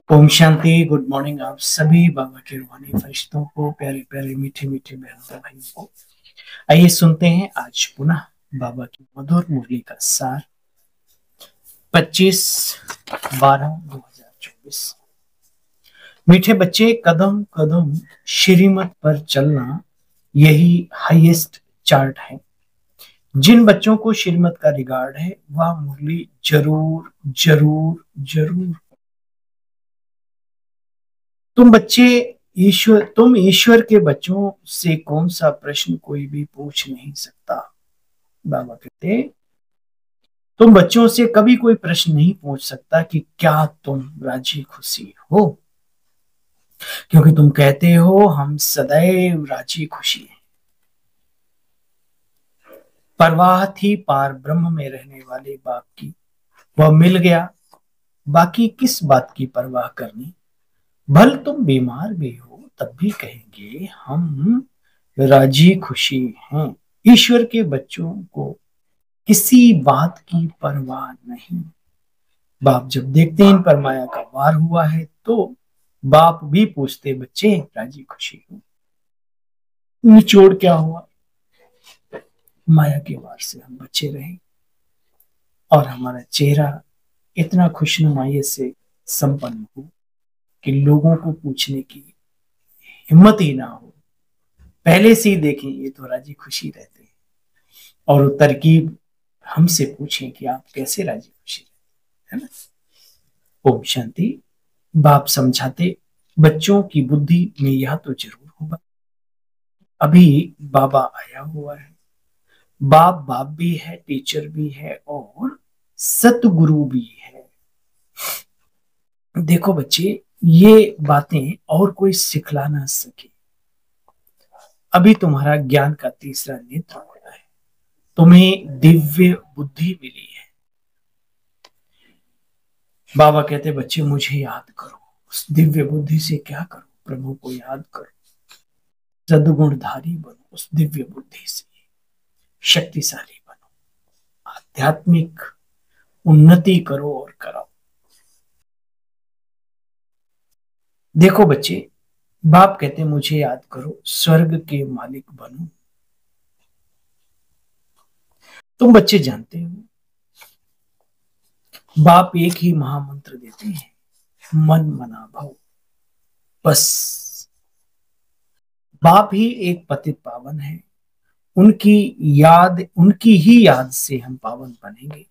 Om Shanti. Good morning आप सभी बाबा के रूहानी फरिश्तों को, प्यारे प्यारे मीठे मीठे बहनों और भाइयों को। आइए सुनते हैं आज पुनः बाबा की मधुर मुरली का सार 25/12/2024। मीठे बच्चे, कदम कदम श्रीमत पर चलना यही हाईएस्ट चार्ट है। जिन बच्चों को श्रीमत का रिगार्ड है वह मुरली जरूर जरूर जरूर। तुम ईश्वर के बच्चों से कौन सा प्रश्न कोई भी पूछ नहीं सकता। बाबा कहते तुम बच्चों से कभी कोई प्रश्न नहीं पूछ सकता कि क्या तुम राजी खुशी हो, क्योंकि तुम कहते हो हम सदैव राजी खुशी हैं। परवाह थी पार ब्रह्म में रहने वाले बाप की, वह मिल गया, बाकी किस बात की परवाह करनी। भल तुम बीमार भी हो तब भी कहेंगे हम राजी खुशी हैं। ईश्वर के बच्चों को किसी बात की परवाह नहीं। बाप जब देखते हैं इन पर माया का वार हुआ है तो बाप भी पूछते बच्चे राजी खुशी हो। निचोड़ क्या हुआ, माया के वार से हम बचे रहे और हमारा चेहरा इतना खुशनुमाई से संपन्न हो कि लोगों को पूछने की हिम्मत ही ना हो। पहले से ही देखें ये तो राजी खुशी रहते हैं और वो तरकीब हमसे पूछें कि आप कैसे राजी खुशी रहते हैं, है ना। ओम शांति। बाप समझाते बच्चों की बुद्धि में यह तो जरूर होगा, अभी बाबा आया हुआ है। बाप भी है, टीचर भी है और सतगुरु भी है। देखो बच्चे, ये बातें और कोई सिखला ना सके। अभी तुम्हारा ज्ञान का तीसरा नेत्र खुला है, तुम्हें दिव्य बुद्धि मिली है। बाबा कहते बच्चे मुझे याद करो। उस दिव्य बुद्धि से क्या करो, प्रभु को याद करो, सद्गुणधारी बनो। उस दिव्य बुद्धि से शक्तिशाली बनो, आध्यात्मिक उन्नति करो और कराओ। देखो बच्चे, बाप कहते मुझे याद करो, स्वर्ग के मालिक बनो। तुम बच्चे जानते हो बाप एक ही महामंत्र देते हैं, मन मना भव। बस बाप ही एक पतित पावन है, उनकी ही याद से हम पावन बनेंगे।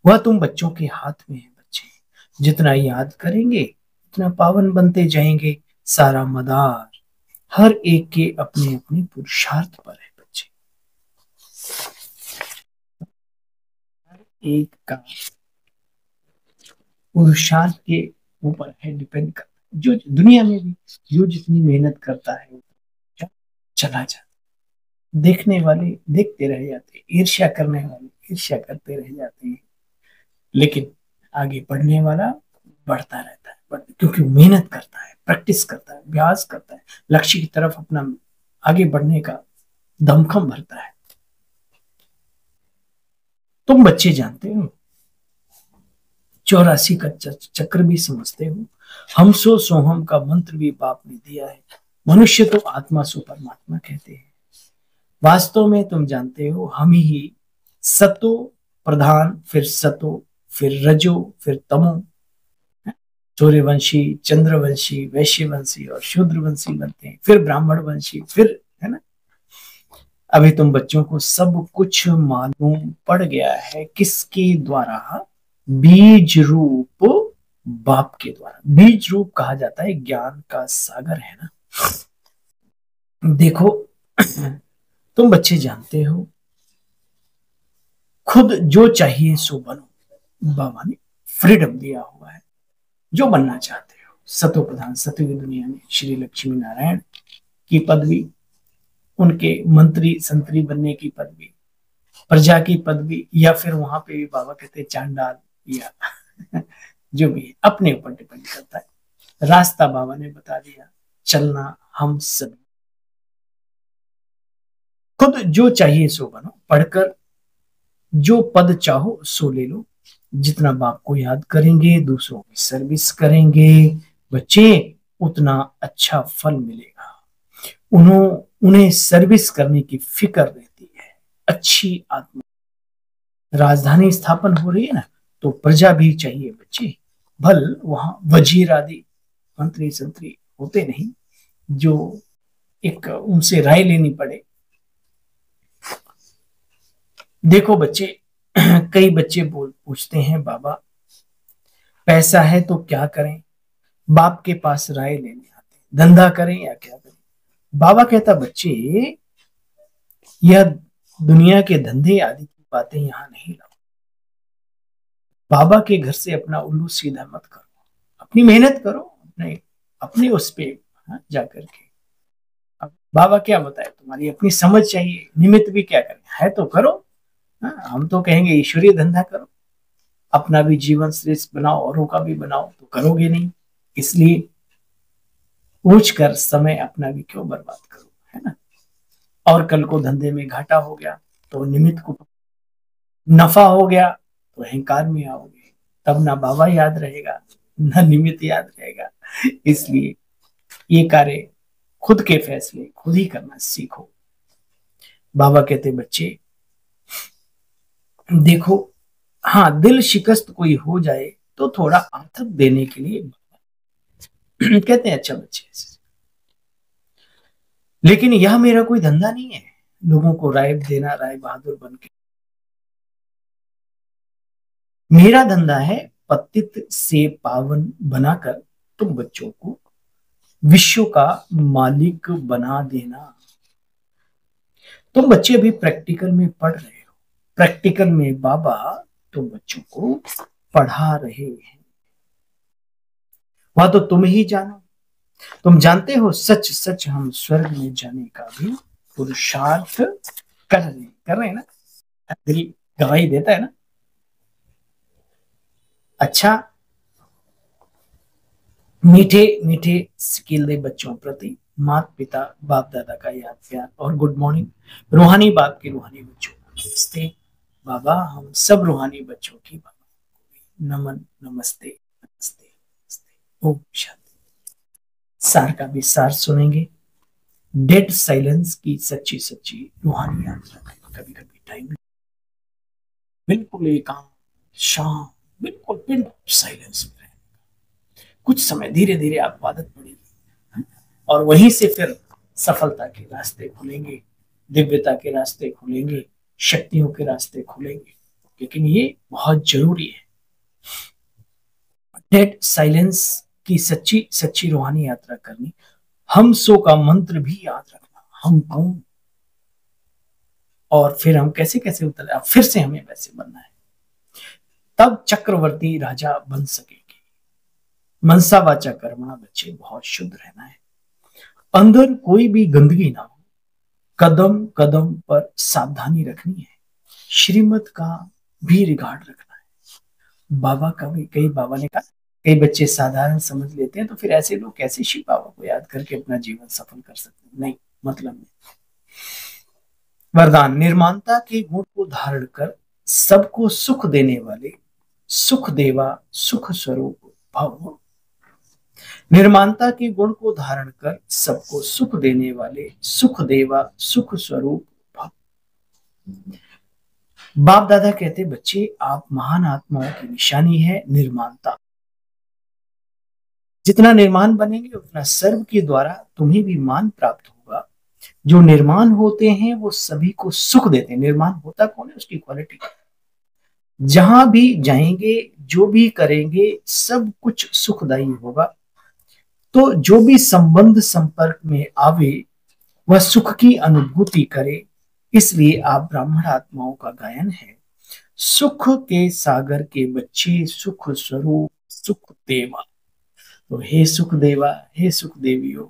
वह तुम बच्चों के हाथ में है बच्चे। जितना याद करेंगे उतना पावन बनते जाएंगे। सारा मदार हर एक के अपने अपने पुरुषार्थ पर है बच्चे। हर एक का पुरुषार्थ के ऊपर है डिपेंड करता है। जो दुनिया में भी जो जितनी मेहनत करता है चला जाता, देखने वाले देखते रह जाते, ईर्ष्या करने वाले ईर्ष्या करते रह जाते हैं, लेकिन आगे बढ़ने वाला बढ़ता रहता है, क्योंकि मेहनत करता है, प्रैक्टिस करता है, अभ्यास करता है, लक्ष्य की तरफ अपना आगे बढ़ने का दमखम भरता है। तुम बच्चे जानते हो 84 का चक्र भी समझते हो। हम सो सोहम का मंत्र भी बाप ने दिया है। मनुष्य तो आत्मा सो परमात्मा कहते हैं। वास्तव में तुम जानते हो हम ही सतो प्रधान, फिर सतो, फिर रजो, फिर तमो, सूर्यवंशी, चंद्रवंशी, वैश्यवंशी और शूद्रवंशी बनते हैं, फिर ब्राह्मण वंशी, फिर, है ना। अभी तुम बच्चों को सब कुछ मालूम पड़ गया है। किसके द्वारा? बीज रूप बाप के द्वारा। बीज रूप कहा जाता है ज्ञान का सागर, है ना। देखो तुम बच्चे जानते हो खुद जो चाहिए सो बनो। बाबा ने फ्रीडम दिया हुआ है, जो बनना चाहते हो। सतो प्रधान, सत्य की दुनिया में श्री लक्ष्मी नारायण की पदवी, उनके मंत्री संतरी बनने की पदवी, प्रजा की पदवी, या फिर वहां पे भी बाबा कहते चांडाल, या जो भी अपने ऊपर डिपेंड करता है। रास्ता बाबा ने बता दिया, चलना हम सब। खुद जो चाहिए सो बनो, पढ़कर जो पद चाहो सो ले लो। जितना बाप को याद करेंगे, दूसरों की सर्विस करेंगे, बच्चे उतना अच्छा फल मिलेगा। उन्हें सर्विस करने की फिक्र रहती है। अच्छी आत्मा, राजधानी स्थापन हो रही है ना, तो प्रजा भी चाहिए बच्चे। भल वहां वजीर आदि मंत्री संतरी होते नहीं जो एक उनसे राय लेनी पड़े। देखो बच्चे, कई बच्चे पूछते हैं बाबा पैसा है तो क्या करें, बाप के पास राय लेने आते हैं, धंधा करें या क्या करें। बाबा कहता बच्चे यह दुनिया के धंधे आदि की बातें यहां नहीं लाओ। बाबा के घर से अपना उल्लू सीधा मत करो, अपनी मेहनत करो, अपने अपने उस पे जाकर के। अब बाबा क्या बताए, तुम्हारी अपनी समझ चाहिए, निमित्त भी क्या करें, है तो करो। हम तो कहेंगे ईश्वरीय धंधा करो, अपना भी जीवन श्रेष्ठ बनाओ, औरों का भी बनाओ, तो करोगे नहीं। इसलिए पूछ कर समय अपना भी क्यों बर्बाद करो, है ना। और कल को धंधे में घाटा हो गया तो निमित्त को, नफा हो गया तो अहंकार में आओगे, तब ना बाबा याद रहेगा ना निमित्त याद रहेगा। इसलिए ये कार्य खुद के फैसले खुद ही करना सीखो। बाबा कहते बच्चे देखो, हाँ दिल शिकस्त कोई हो जाए तो थोड़ा आथत देने के लिए कहते हैं अच्छा बच्चे, लेकिन यह मेरा कोई धंधा नहीं है लोगों को राय देना, राय बहादुर बन के। मेरा धंधा है पतित से पावन बनाकर तुम बच्चों को विश्व का मालिक बना देना। तुम बच्चे अभी प्रैक्टिकल में पढ़ रहे हो, प्रैक्टिकल में बाबा तुम बच्चों को पढ़ा रहे हैं। वह तो तुम ही जानो। तुम जानते हो सच सच हम स्वर्ग में जाने का भी पुरुषार्थ कर रहे हैं ना। दिल गवाही देता है ना। अच्छा, मीठे मीठे स्किल दे बच्चों प्रति माता पिता बाप दादा का याद प्यार और गुड मॉर्निंग। रूहानी बाप के रूहानी बच्चों को नमस्ते। बाबा हम सब रूहानी बच्चों की बाबा को नमन, नमस्ते नमस्ते नमस्ते। ओम शांति। सार का भी सार सुनेंगे। डेड साइलेंस की सच्ची सच्ची रूहानी यात्रा। कभी कभी टाइम बिल्कुल एकांत, शांत, बिल्कुल पिन साइलेंस में रहें। कुछ समय धीरे धीरे आपको आदत पड़ेगी और वहीं से फिर सफलता के रास्ते खुलेंगे, दिव्यता के रास्ते खुलेंगे, शक्तियों के रास्ते खुलेंगे। लेकिन ये बहुत जरूरी है। डेड साइलेंस की सच्ची सच्ची रूहानी यात्रा करनी। हम सो का मंत्र भी याद रखना, हम कौन और फिर हम कैसे कैसे उतरे, अब फिर से हमें वैसे बनना है, तब चक्रवर्ती राजा बन सकेंगे। मनसा वाचा कर्मणा बच्चे बहुत शुद्ध रहना है, अंदर कोई भी गंदगी ना हो, कदम कदम पर सावधानी रखनी है, श्रीमत का भी रिगार्ड रखना है। बाबा का भी, कई बाबा ने कहा कई बच्चे साधारण समझ लेते हैं तो फिर ऐसे लोग कैसे शिव बाबा को याद करके अपना जीवन सफल कर सकते हैं। नहीं, मतलब नहीं। वरदान, निर्माणता के गुण को धारण कर सबको सुख देने वाले सुख देवा सुख स्वरूप भव। निर्माणता के गुण को धारण कर सबको सुख देने वाले सुख देवा सुख स्वरूप भव। बाप दादा कहते बच्चे आप महान आत्माओं की निशानी है निर्माणता। जितना निर्माण बनेंगे उतना सर्व के द्वारा तुम्हें भी मान प्राप्त होगा। जो निर्माण होते हैं वो सभी को सुख देते हैं। निर्माण होता कौन है, उसकी क्वालिटी। जहां भी जाएंगे जो भी करेंगे सब कुछ सुखदायी होगा। तो जो भी संबंध संपर्क में आवे वह सुख की अनुभूति करे। इसलिए आप ब्राह्मण आत्माओं का गायन है, सुख के सागर के बच्चे सुख स्वरूप सुख देवा। तो हे सुख देवा, हे सुख देवियों,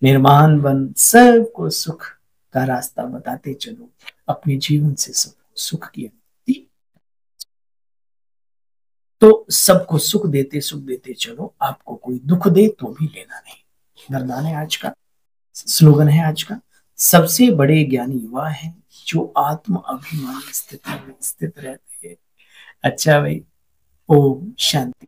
निर्माण बन सबको सुख का रास्ता बताते चलो, अपने जीवन से सबको सुख की अनुभूति। तो सबको सुख देते चलो, आपको कोई दुख दे तो भी लेना नहीं। वरदान है आज का, स्लोगन है आज का, सबसे बड़े ज्ञानी वह है जो आत्म अभिमानी स्थिति में स्थित रहते हैं। अच्छा भाई, ओम शांति।